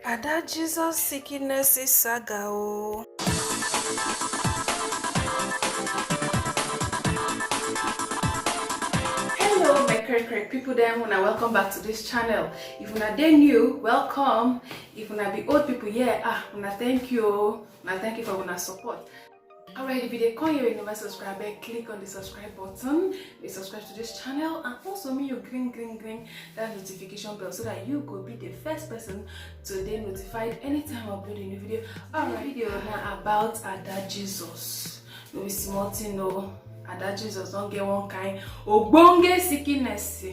Ada Jesus sickness is saga o. Hello my correct people them, when I welcome back to this channel. If una dey new, welcome. If una be old people, yeah, una thank you. Una thank you for una support. Alright, if you dey come here and never subscribe, click on the subscribe button, subscribe to this channel, and also make you green that notification bell so that you could be the first person to be notified anytime I upload a new video. Alright, video now about Ada Jesus. No be small thing, no. Ada Jesus don't get one kind ogbonge sickness.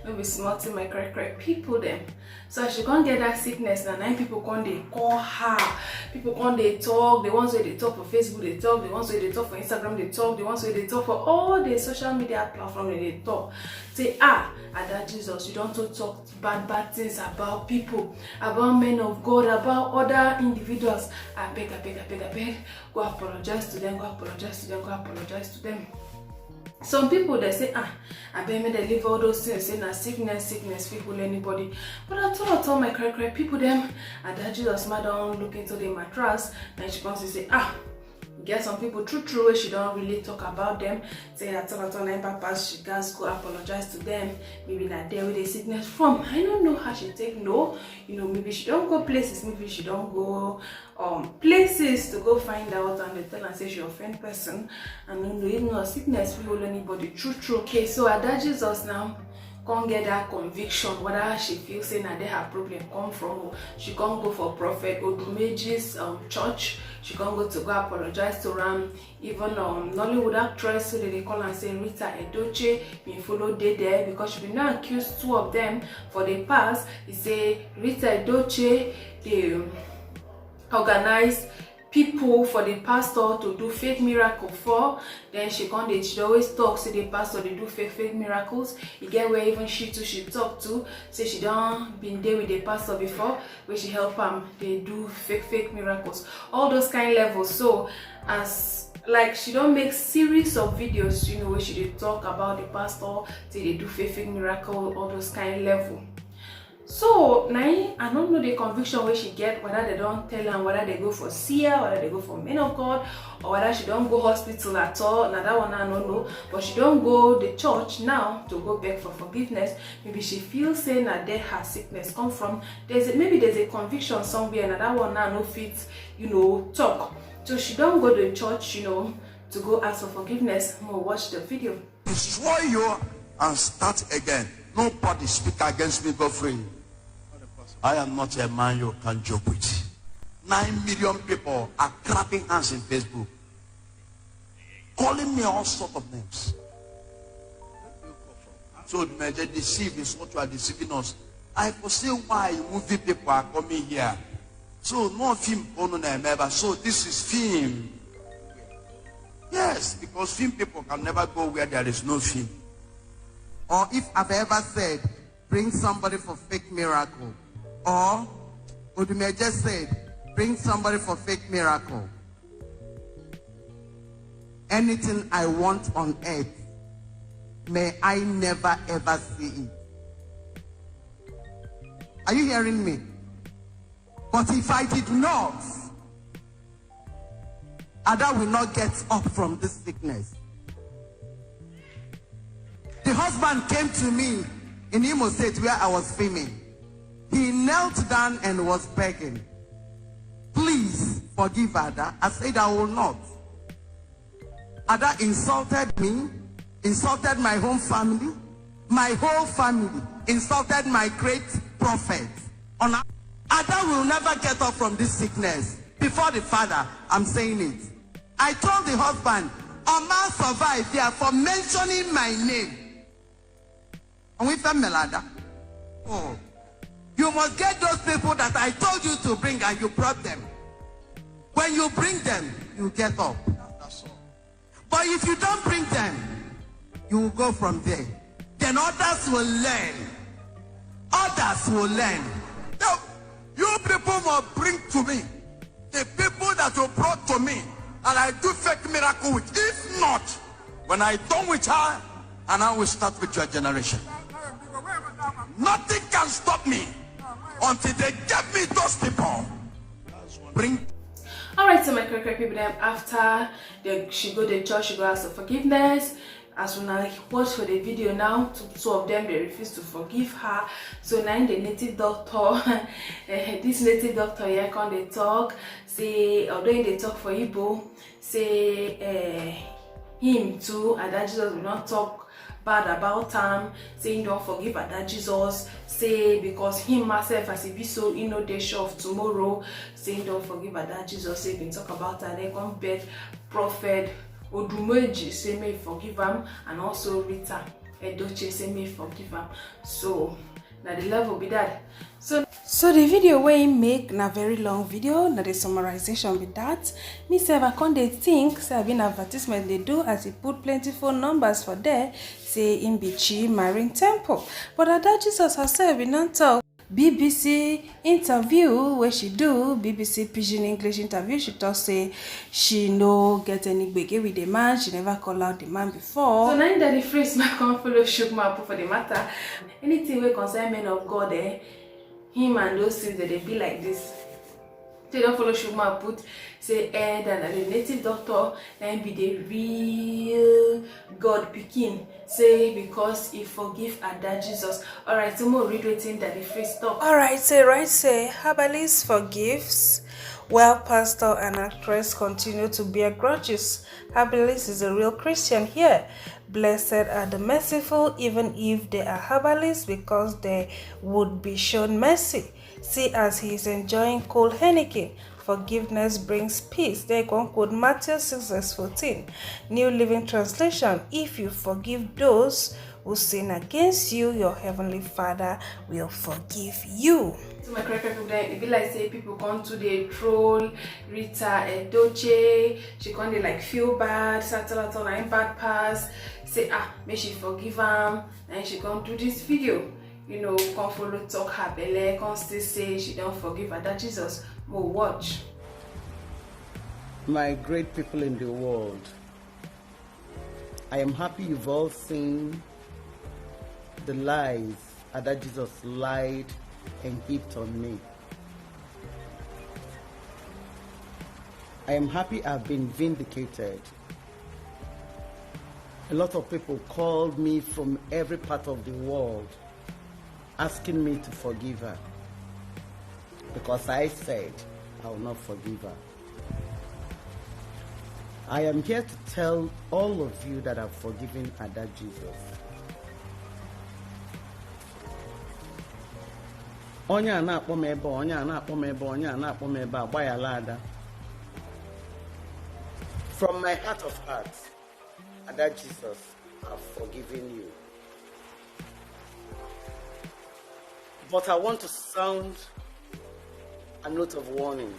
No be small thing, my correct people them. So she can't get that sickness, and 9 people can't they call her. People can't they talk. The ones where they talk for Facebook, they talk. The ones where they talk for Instagram, they talk. The ones where they talk for all the social media platforms, they talk. Say, Ada Jesus, you don't talk bad things about people, about men of God, about other individuals. I beg, go apologize to them, go apologize to them. Some people they say, I bet me they leave all those things, say na sickness, people, anybody. But I told my correct people them, and that Jesus madam look into the mattress, and she comes to say, get some people true she don't really talk about them. Say I told her nine papas, she guys go apologize to them. Maybe not there with the sickness from. I don't know how she take no. Maybe she don't go places, maybe she don't go places to go find out, and they tell her say she offend person. And no even no sickness will anybody true. Okay, so Ada Jesus now can't get that conviction whether she feels saying that her problem come from. She can't go for Prophet Odumeji's church. She can't go apologize to Ram. Even Nollywood actress, so they call and say Rita Edochie been follow there because she been now accused 2 of them for the past. He say Rita Edochie they organize people for the pastor to do fake miracle for. Then she always talk, say the pastor they do fake miracles. You get where even she talk to, say she don't been there with the pastor before, where she help they do fake miracles, all those kind of levels. So as like she don't make series of videos, where she did talk about the pastor, say they do fake miracle, all those kind of level. So now I don't know the conviction where she get, whether they don't tell her whether they go for seer, whether they go for men of God, or whether she don't go hospital at all. Now that one I don't know, but she don't go the church now to go beg for forgiveness. Maybe she feels saying that there her sickness come from. Maybe there's a conviction somewhere. Now that one I no fit talk. So she don't go to church to go ask for forgiveness. More watch the video. Destroy you and start again. Nobody speak against me, go free. I am not a man you can joke with. 9 million people are clapping hands in Facebook, calling me all sorts of names. So may they deceive is what you are deceiving us. I foresee why movie people are coming here. So no film on member. So this is film. Yes, because film people can never go where there is no film. Or if I've ever said, bring somebody for fake miracle. Or Odume just said, bring somebody for fake miracle. Anything I want on earth, may I never ever see it. Are you hearing me? But if I did not, Ada will not get up from this sickness. The husband came to me in Imo State where I was filming. He knelt down and was begging, please forgive Ada. I said I will not. Ada insulted me, insulted my home family, my whole family, insulted my great prophet. Ada will never get up from this sickness. Before the father, I'm saying it. I told the husband, Oma survived there for mentioning my name. And we found Melada. Oh, you must get those people that I told you to bring, and you brought them. When you bring them, you get up. That's all. But if you don't bring them, you will go from there. Then others will learn. Others will learn. Now, you people must bring to me the people that you brought to me, and I do fake miracle with. If not, when I done with her, and I will start with your generation. Nothing can stop me until they give so my correct people, then after she go to church, she go ask for forgiveness. As when I watch for the video now, two of them they refuse to forgive her. So now the native doctor, this native doctor here come they talk, say although they talk for Igbo, say him too, and that Jesus will not talk bad about him, saying don't forgive that Jesus, say because him myself as he be so he know they sure of tomorrow, saying don't forgive that Jesus, say been talk about her, they come bed prophet Odumoji say may forgive him, and also Rita Edoche say may forgive him. So now the level be that. So the video where he make na very long video, na the summarization with that. Me sef I can't they think say been advertisement they do as he put plenty phone numbers for there, say in Bichi Marine Temple. But that Jesus herself be not talk. BBC interview where she do BBC Pidgin English interview, she talk say she no get any gbege with the man, she never call out the man before. So now that the phrase my come follow shook my for the matter, anything we concern men of God him and those things that they be like this. They don't follow Shuma put say that the native doctor and be the real God picking, say because he forgive Ada Jesus. Alright, so more read waiting that the phrase stop. Alright, say herbalist forgives while pastor and actress continue to bear grudges. Herbalist is a real Christian here. Blessed are the merciful, even if they are herbalists, because they would be shown mercy. See, as he is enjoying cold Heineken, forgiveness brings peace. They can quote Matthew 6:14, New Living Translation. If you forgive those who sin against you, your heavenly Father will forgive you. So my correct people then it be like say people come to the troll Rita Edoche, she come they like feel bad, settle on bad pass, say may she forgive him, and she come do this video. You know, come follow talk her belly, come still say she don't forgive her. That Jesus will watch. My great people in the world, I am happy you've all seen the lies that Jesus lied and heaped on me. I am happy I've been vindicated. A lot of people called me from every part of the world asking me to forgive her, because I said I will not forgive her. I am here to tell all of you that I've forgiven Ada Jesus. Onye a na-akpọ m ebe, onye a na-akpọ m ebe, onye a na-akpọ m ebe, agbayala Ada. From my heart of hearts, Ada Jesus, I've forgiven you. But I want to sound a note of warning.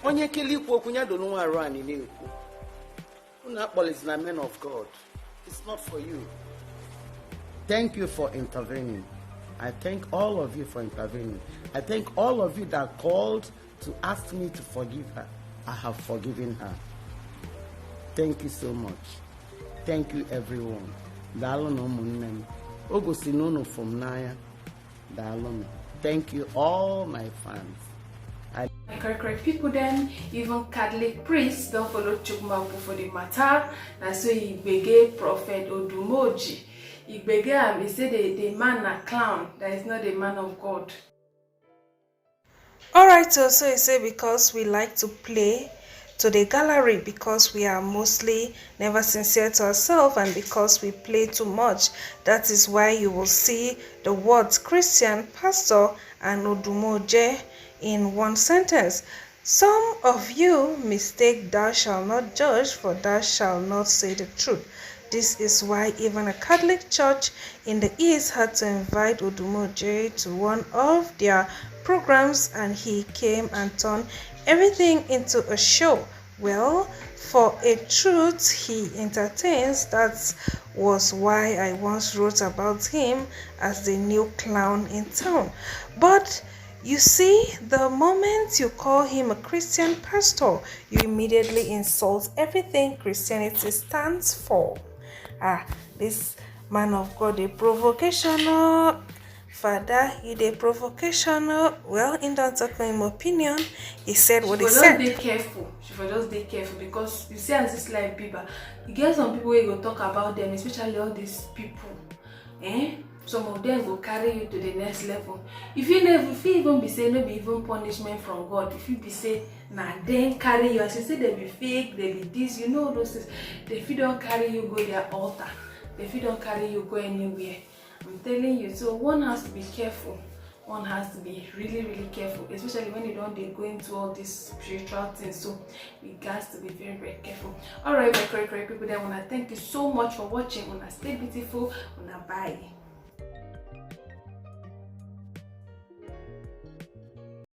Onye kili kwa kunya do no aru ani ni ku. Una police na men of God. It's not for you. Thank you for intervening. I thank all of you for intervening. I thank all of you that called to ask me to forgive her. I have forgiven her. Thank you so much. Thank you everyone. Thank you all my fans. Correct people then, even Catholic priests don't follow Chukmapu for the matter. And so he bege Prophet Odumoji. He bege him, he said the man a clown, that is not the man of God. Alright, so he said because we like to play to the gallery, because we are mostly never sincere to ourselves, and because we play too much. That is why you will see the words Christian, pastor, and Odumoje in one sentence. Some of you mistake thou shalt not judge for thou shalt not say the truth. This is why even a Catholic church in the East had to invite Odumoje to one of their programs, and he came and turned everything into a show. Well, for a truth he entertains. That was why I once wrote about him as the new clown in town. But you see, the moment you call him a Christian pastor, you immediately insult everything Christianity stands for. This man of God, a provocational Father, you dey provocational. Well, in don't talk him opinion, he said what he She said. just dey careful. She for just dey careful because you see as this life people, you get some people wey go talk about them, especially all these people. Some of them go carry you to the next level. If you even be say no be even punishment from God, if you be say nah then carry you, as you say they be fake, they be this, you know those things. If you don't carry you go their altar, if you don't carry you go anywhere. I'm telling you, so one has to be careful. One has to be really careful, especially when you don't go into all these spiritual things. So we got to be very careful. All right, my correct people, then wanna thank you so much for watching. Wanna stay beautiful. Wanna bye.